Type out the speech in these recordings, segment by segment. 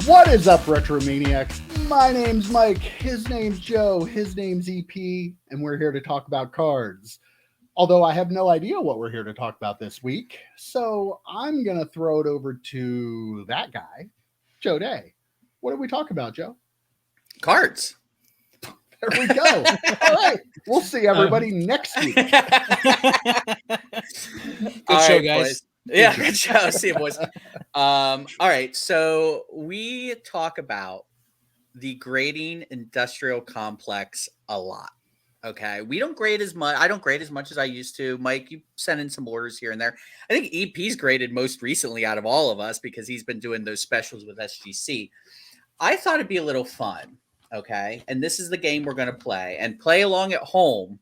What is up, Retromaniacs? My name's Mike, his name's Joe, his name's EP, and we're here to talk about cards. Although I have no idea what we're here to talk about this week, so I'm going to throw it over to that guy, Joe Day. What did we talk about, Joe? Cards. There we go. All right. We'll see everybody next week. Good show, guys. Boys. Yeah, good show. See you, boys. All right. So we talk about the grading industrial complex a lot. Okay. We don't grade as much. I don't grade as much as I used to. Mike, you sent in some orders here and there. I think EP's graded most recently out of all of us because he's been doing those specials with SGC. I thought it'd be a little fun. Okay. And this is the game we're going to play, and play along at home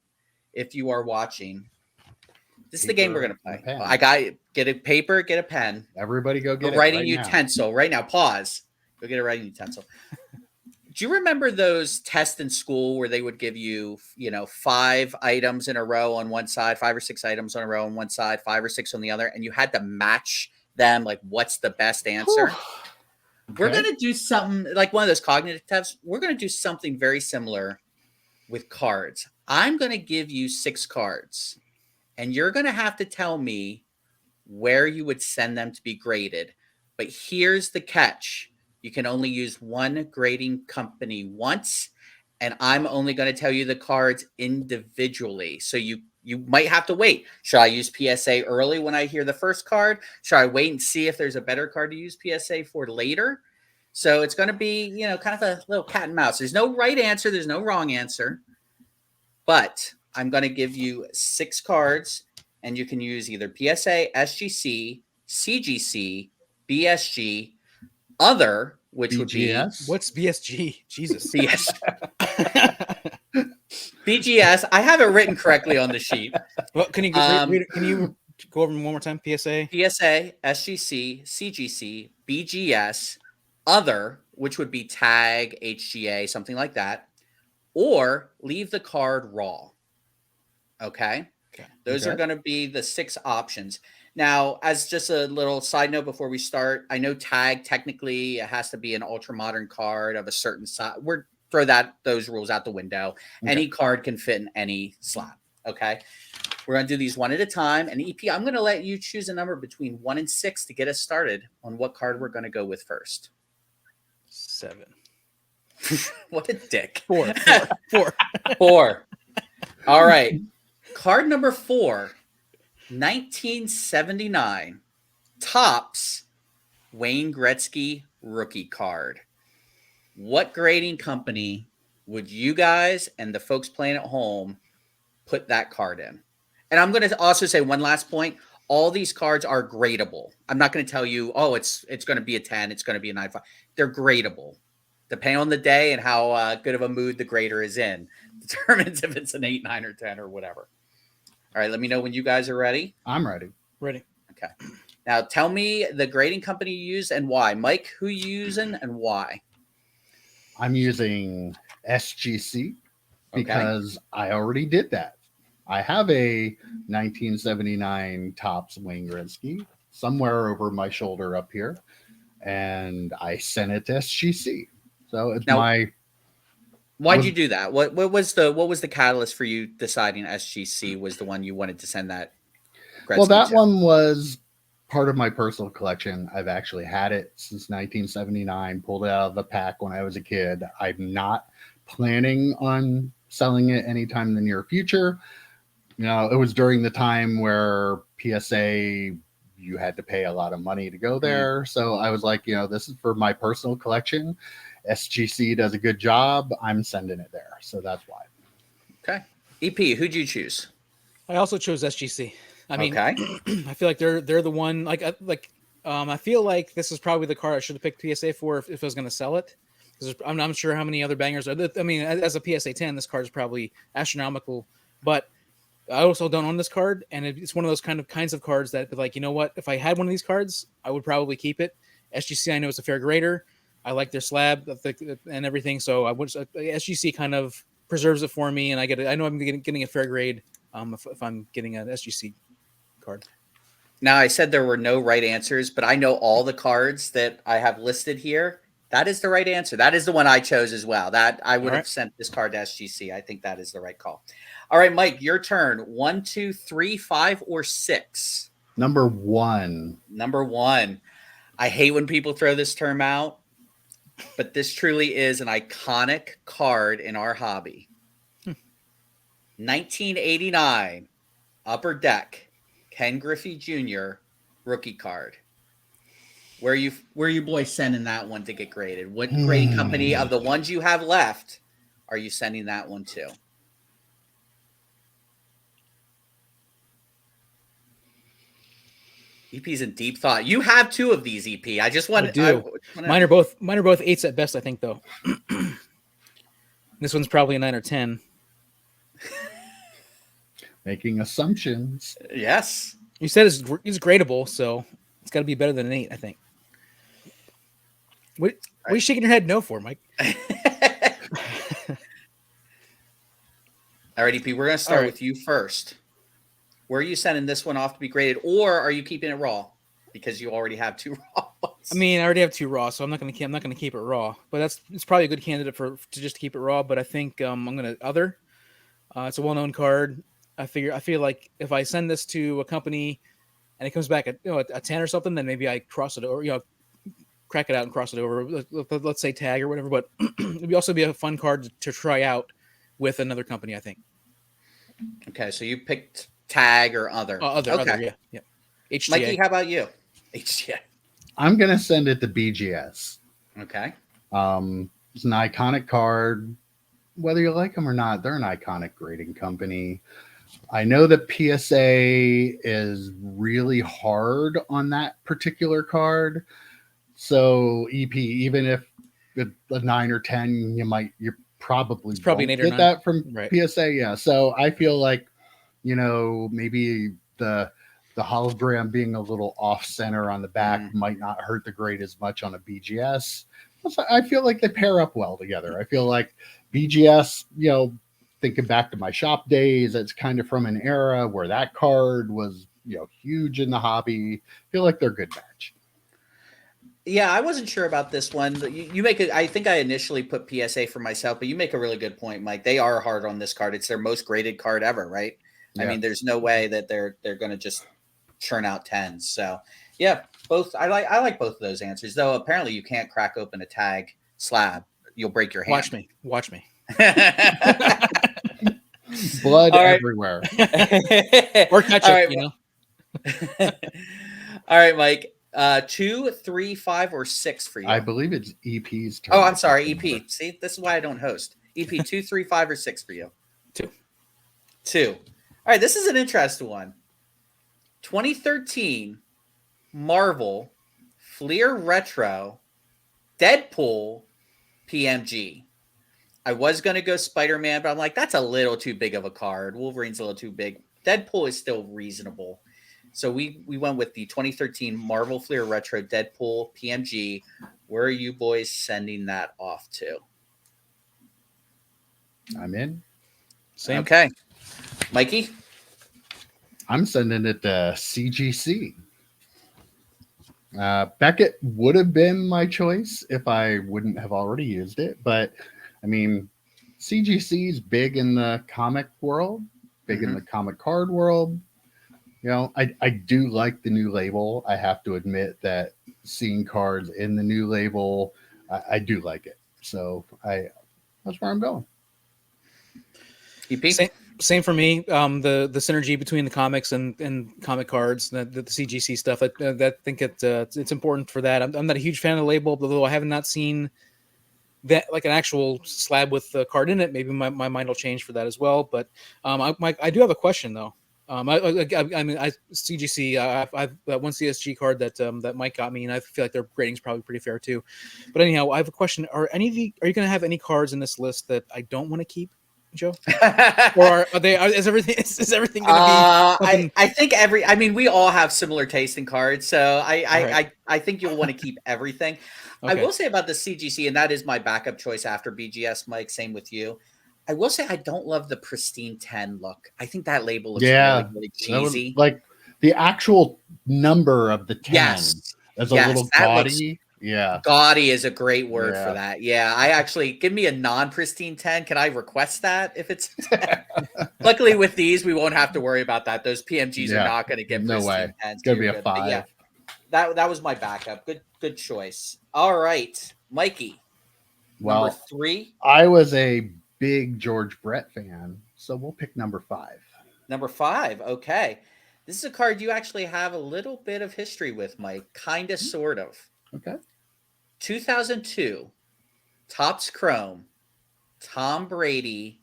if you are watching. This is the game we're going to play. I got get a paper, get a pen. Everybody go get a writing utensil right now. Pause. Go get a writing utensil. Do you remember those tests in school where they would give you, 5 items in a row on one side, 5 or 6 items on a row on one side, 5 or 6 on the other, and you had to match them, like what's the best answer? Okay. We're going to do something like one of those cognitive tests. We're going to do something very similar with cards. I'm going to give you 6 cards, and you're going to have to tell me where you would send them to be graded. But here's the catch. You can only use one grading company once, and I'm only going to tell you the cards individually. So you might have to wait. Should I use PSA early when I hear the first card? Should I wait and see if there's a better card to use PSA for later? So it's going to be, kind of a little cat and mouse. There's no right answer. There's no wrong answer. But I'm going to give you 6 cards, and you can use either PSA, SGC, CGC, BSG, other, which BGS? Would be... What's BSG? Jesus. BGS. I have it written correctly on the sheet. Well, can you go over one more time? PSA, SGC, CGC, BGS, other, which would be tag, HGA, something like that, or leave the card raw. Okay. Those are going to be the 6 options. Now, as just a little side note before we start, I know tag technically it has to be an ultra modern card of a certain size. Throw those rules out the window. Okay. Any card can fit in any slot. Okay. We're going to do these one at a time. And EP, I'm going to let you choose a number between 1 and 6 to get us started on what card we're going to go with first. 7. What a dick. 4. 4. All right. Card number 4, 1979, Topps Wayne Gretzky rookie card. What grading company would you guys and the folks playing at home put that card in? And I'm going to also say one last point. All these cards are gradable. I'm not going to tell you, it's going to be a 10, it's going to be a 9.5. They're gradable. Depending on the day and how good of a mood the grader is in, determines if it's an 8, 9, or 10 or whatever. All right, let me know when you guys are ready. I'm ready. Ready. Okay. Now tell me the grading company you use and why. Mike, who you using and why? I'm using SGC because I already did that. I have a 1979 Topps Wayne Gretzky somewhere over my shoulder up here, and I sent it to SGC. So it's Why'd you do that? What was the catalyst for you deciding SGC was the one you wanted to send that Gretzky Well, that to? one was part of my personal collection. I've actually had it since 1979, pulled it out of the pack when I was a kid. I'm not planning on selling it anytime in the near future. It was during the time where PSA, you had to pay a lot of money to go there. So I was like, this is for my personal collection. SGC does a good job. I'm sending it there. So that's why. Okay. EP, who'd you choose? I also chose SGC. I mean, okay. I feel like they're the one. I feel like this is probably the card I should have picked PSA for if I was going to sell it, because I'm not sure how many other bangers are. I mean, as a PSA 10, this card is probably astronomical, but I also don't own this card, and it's one of those kinds of cards that, like, you know what? If I had one of these cards, I would probably keep it. SGC, I know it's a fair grader. I like their slab and everything, so SGC kind of preserves it for me, and I know I'm getting a fair grade if I'm getting an SGC card. Now, I said there were no right answers, but I know all the cards that I have listed here That is the right answer. That is the one I chose as well. That I would All have right. sent this card to SGC. I think that is the right call. All right, Mike, your turn. 1, 2, 3, 5, or 6? Number 1. Number 1. I hate when people throw this term out, but this truly is an iconic card in our hobby. 1989 Upper Deck Ken Griffey Jr. rookie card. Where are you boys sending that one to get graded? What grading company of the ones you have left are you sending that one to? EP's in deep thought. You have 2 of these, EP. I just want I do. Mine are both 8s at best, I think, though. This one's probably a 9 or 10. Making assumptions. Yes. You said it's gradable, so it's got to be better than an 8, I think. What are you shaking your head no for, Mike? All right, EP, we're going to start with you first. Where are you sending this one off to be graded, or are you keeping it raw because you already have 2 raw ones? I mean, I already have 2 raw, so I'm not going to keep it raw. But it's probably a good candidate to just keep it raw. But I think I'm going to other. It's a well-known card. I feel like if I send this to a company and it comes back at a 10 or something, then maybe I cross it over, crack it out and cross it over. Let's say tag or whatever. But it would also be a fun card to try out with another company, I think. Okay, so you picked tag or other. Other, yeah. HGA. Mikey, how about you? HGA. I'm going to send it to BGS. Okay. It's an iconic card. Whether you like them or not, they're an iconic grading company. I know that PSA is really hard on that particular card. So EP, even if a 9 or 10, you probably an 8 or get 9. that from Right. PSA. Yeah. So I feel like, maybe the hologram being a little off center on the back might not hurt the grade as much on a BGS. I feel like they pair up well together. I feel like BGS, thinking back to my shop days, it's kind of from an era where that card was, huge in the hobby. I feel like they're a good match. Yeah, I wasn't sure about this one. You make it. I think I initially put PSA for myself, but you make a really good point, Mike. They are hard on this card. It's their most graded card ever, right? Yeah. I mean, there's no way that they're going to just churn out 10s. So yeah, both. I like both of those answers, though. Apparently, you can't crack open a tag slab. You'll break your hand. Watch me. Blood everywhere. Or ketchup, All right, Mike. 2, 3, 5, or 6 for you? I believe it's EP's turn. Oh, I'm sorry, EP. See, this is why I don't host. EP 2, 3, 5, or 6 for you? 2. All right, this is an interesting one. 2013 Marvel Fleer Retro Deadpool PMG. I was going to go Spider-Man, but I'm like, that's a little too big of a card. Wolverine's a little too big. Deadpool is still reasonable. So we went with the 2013 Marvel Fleer Retro Deadpool PMG. Where are you boys sending that off to? I'm in. Same. Okay. Mikey? I'm sending it to CGC. Beckett would have been my choice if I wouldn't have already used it. But, I mean, CGC is big in the comic world, big in the comic card world. I do like the new label. I have to admit that seeing cards in the new label, I do like it. So that's where I'm going. EP? Same for me. The synergy between the comics and comic cards, the CGC stuff. I think it's important for that. I'm not a huge fan of the label, although I have not seen that like an actual slab with the card in it. Maybe my mind will change for that as well. But I do have a question though. I mean, CGC. I've that one CSG card that Mike got me, and I feel like their rating's probably pretty fair too. But anyhow, I have a question: Are you going to have any cards in this list that I don't want to keep, Joe? Or is everything going to be? I think I mean, we all have similar taste in cards, so I think you'll want to keep everything. Okay. I will say about the CGC, and that is my backup choice after BGS, Mike. Same with you. I will say I don't love the pristine 10 look. I think that label looks really, really cheesy. Like the actual number of the 10 as a little gaudy. Yeah. Gaudy is a great word Yeah. for that. Yeah, I actually give me a non-pristine 10. Can I request that if it's 10? Luckily with these, we won't have to worry about that. Those PMGs are Yeah. not going to get No way. pristine 10s. It's gonna So be you're a good. But 5. yeah, that was my backup. Good choice. All right, Mikey, number Well, 3. I was a big George Brett fan, so we'll pick number 5. Number 5. Okay. This is a card you actually have a little bit of history with, Mike. Kind of, sort of. Okay. 2002, Topps Chrome, Tom Brady,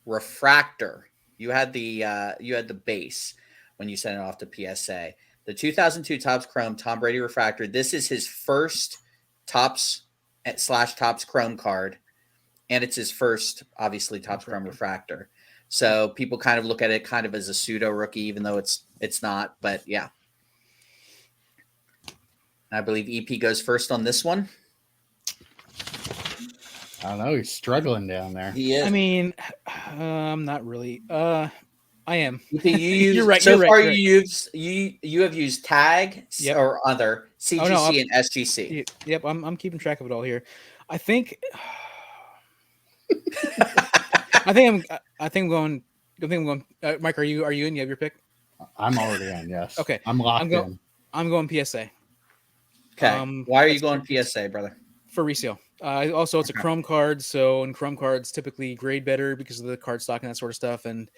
refractor. You had the base when you sent it off to PSA. The 2002 Topps Chrome, Tom Brady refractor. This is his first Topps / Topps Chrome card, and it's his first, obviously, Topps Chrome refractor. So people kind of look at it kind of as a pseudo rookie, even though it's not. But yeah, I believe EP goes first on this one. I don't know. He's struggling down there. He is. I mean, not really. I am. You're right. So you're far, right. you have used Tag Yep. or other CGC and SGC. Yep, I'm keeping track of it all here. I think I think I'm going. Mike, are you in? You have your pick? I'm already in. Yes. Okay. I'm locked in. I'm going PSA. Okay. Why are you going PSA, brother? For resale. Also, it's a Chrome card, so and Chrome cards typically grade better because of the card stock and that sort of stuff. And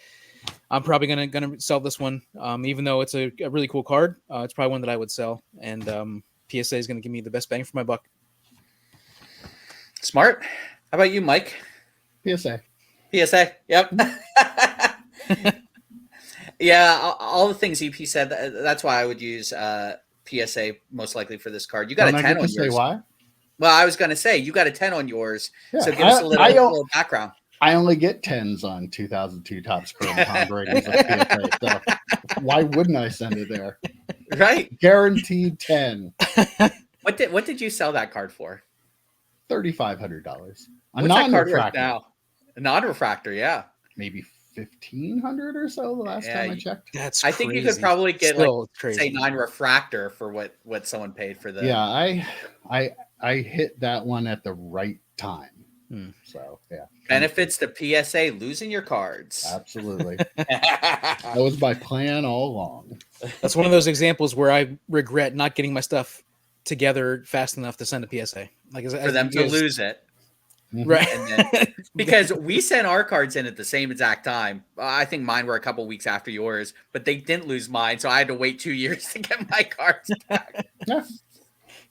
I'm probably gonna sell this one, even though it's a really cool card. It's probably one that I would sell, and PSA is gonna give me the best bang for my buck. Smart. How about you, Mike? PSA. PSA. Yep. Yeah, all the things EP said. That's why I would use PSA most likely for this card. You got Don't a 10 I get on to say yours. why? Well, I was going to say you got a 10 on yours. Yeah, So give us a little background. I only get 10s on 2002 Topps Chrome Tom Brady's with PSA. So why wouldn't I send it there? Right. Guaranteed 10. What did you sell that card for? $3,500. What's that card worth now? A non-refractor, yeah. Maybe 1,500 or so the last time I checked. That's I think you could probably get say 9 refractor for what someone paid for the. Yeah, I hit that one at the right time. So yeah, benefits to PSA losing your cards. Absolutely. That was my plan all along. That's one of those examples where I regret not getting my stuff together fast enough to send a PSA. Like for them to lose it. Right. And then, because we sent our cards in at the same exact time. I think mine were a couple weeks after yours, but they didn't lose mine. So I had to wait 2 years to get my cards back. Yeah.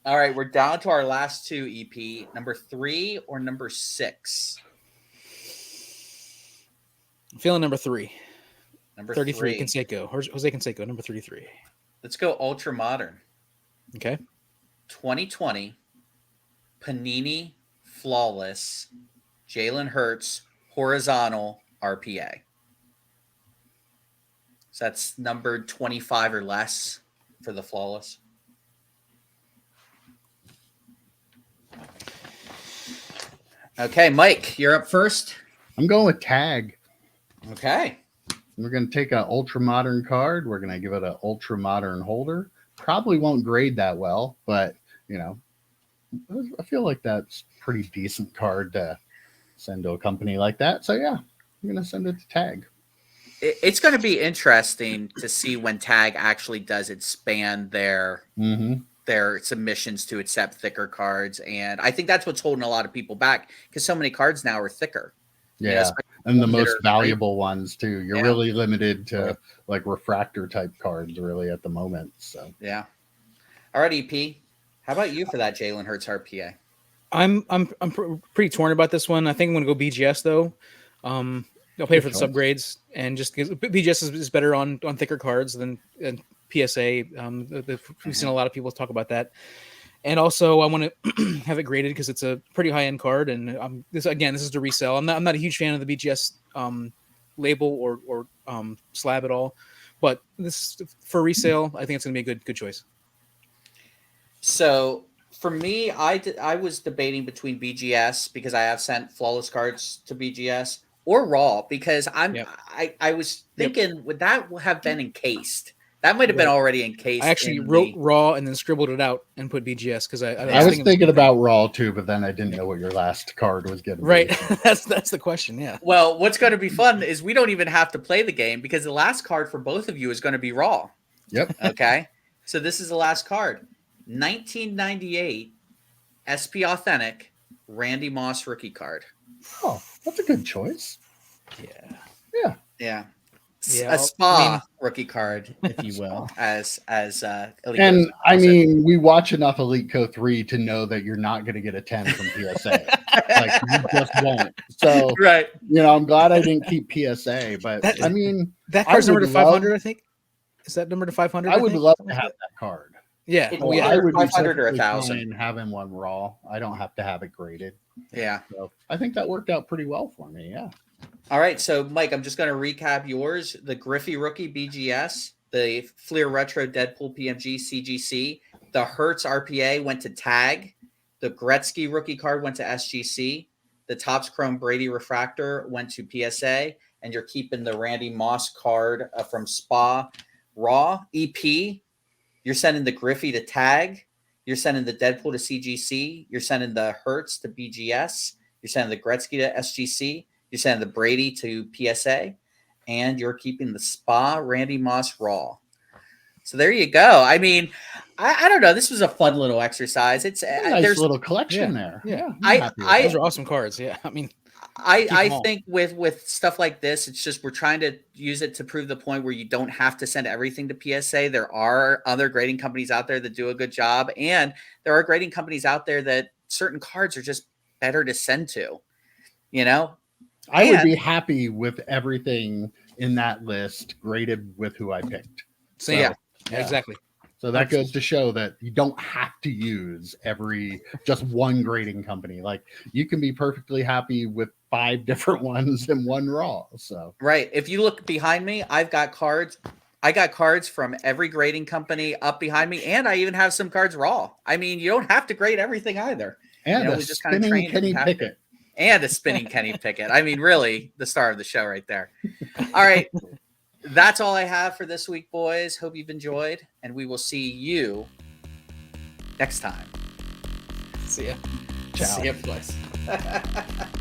All right. We're down to our last two, EP. Number 3 or number 6? I'm feeling number 3. Number 33, 3. Canseco. Jose Canseco, number 33. Let's go ultra modern. Okay. 2020, Panini Flawless, Jalen Hurts, horizontal RPA. So that's numbered 25 or less for the Flawless. Okay, Mike, you're up first. I'm going with Tag. Okay. We're going to take an ultra modern card. We're going to give it an ultra modern holder. Probably won't grade that well, but you know, I feel like that's a pretty decent card to send to a company like that. So yeah, I'm going to send it to Tag. It's going to be interesting to see when Tag actually does expand their submissions to accept thicker cards. And I think that's what's holding a lot of people back because so many cards now are thicker. Yeah. You know, and the most valuable ones too. You're really limited to like refractor type cards really at the moment. So yeah. All right, EP. How about you for that Jalen Hurts RPA? I'm pretty torn about this one. I think I'm going to go BGS though. I'll pay for the subgrades and just because BGS is better on thicker cards than PSA. We've seen a lot of people talk about that. And also, I want to have it graded because it's a pretty high end card. And this is to resell. I'm not a huge fan of the BGS label or slab at all. But this for resale, I think it's going to be a good choice. So for me, I was debating between BGS because I have sent flawless cards to BGS or raw because I was thinking would that have been encased That might have been Right. already encased. I actually in wrote the- raw and then scribbled it out and put BGS because I was thinking about Raw too, but then I didn't know what your last card was going to right. be. that's the question. Yeah. Well, what's going to be fun is we don't even have to play the game because the last card for both of you is going to be raw. Yep. Okay. So this is the last card. 1998 SP Authentic Randy Moss rookie card. Oh, that's a good choice. Yeah. Yeah. Yeah. Yeah, A spa I mean- rookie card, if you will, as Elite And Coast I calls it. mean, we watch enough Elite Co 3 to know that you're not going to get a 10 from PSA. Like, you just won't. So, right. I'm glad I didn't keep PSA, but That- I mean, That I card's numbered would to 500, love- I think. Is that number to 500? I would think? love Something to like have that card. that? Yeah. It- Oh, yeah. yeah. I would be 500 or perfectly 1,000. fine having one raw. I don't have to have it graded. Yeah. So I think that worked out pretty well for me. Yeah. All right. So, Mike, I'm just going to recap yours. The Griffey rookie BGS, the Fleer Retro Deadpool PMG CGC, the Hertz RPA went to Tag, the Gretzky rookie card went to SGC, the Topps Chrome Brady Refractor went to PSA, and you're keeping the Randy Moss card from Spa Raw EP. You're sending the Griffey to Tag. You're sending the Deadpool to CGC. You're sending the Hertz to BGS. You're sending the Gretzky to SGC. You're sending the Brady to PSA. And you're keeping the Spa Randy Moss Raw. So there you go. I mean, I don't know. This was a fun little exercise. It's A nice there's little collection there. yeah. I'm I- happy with I- that. Those are awesome cards. Yeah. I mean, I them all. think with stuff like this, it's just we're trying to use it to prove the point where you don't have to send everything to PSA. There are other grading companies out there that do a good job, and there are grading companies out there that certain cards are just better to send to. You know, I would and- be happy with everything in that list graded with who I picked. same. Yeah. Yeah, exactly. So that goes to show that you don't have to use just one grading company. Like, you can be perfectly happy with 5 different ones and one raw. So right? If you look behind me, I've got cards. I got cards from every grading company up behind me, and I even have some cards raw. I mean, you don't have to grade everything either. and we a just kinda spinning trained that Kenny you have to. Pickett. And a spinning Kenny Pickett. I mean, really, the star of the show right there. All right. That's all I have for this week, boys. Hope you've enjoyed, and we will see you next time. See ya. Ciao. See you, boys.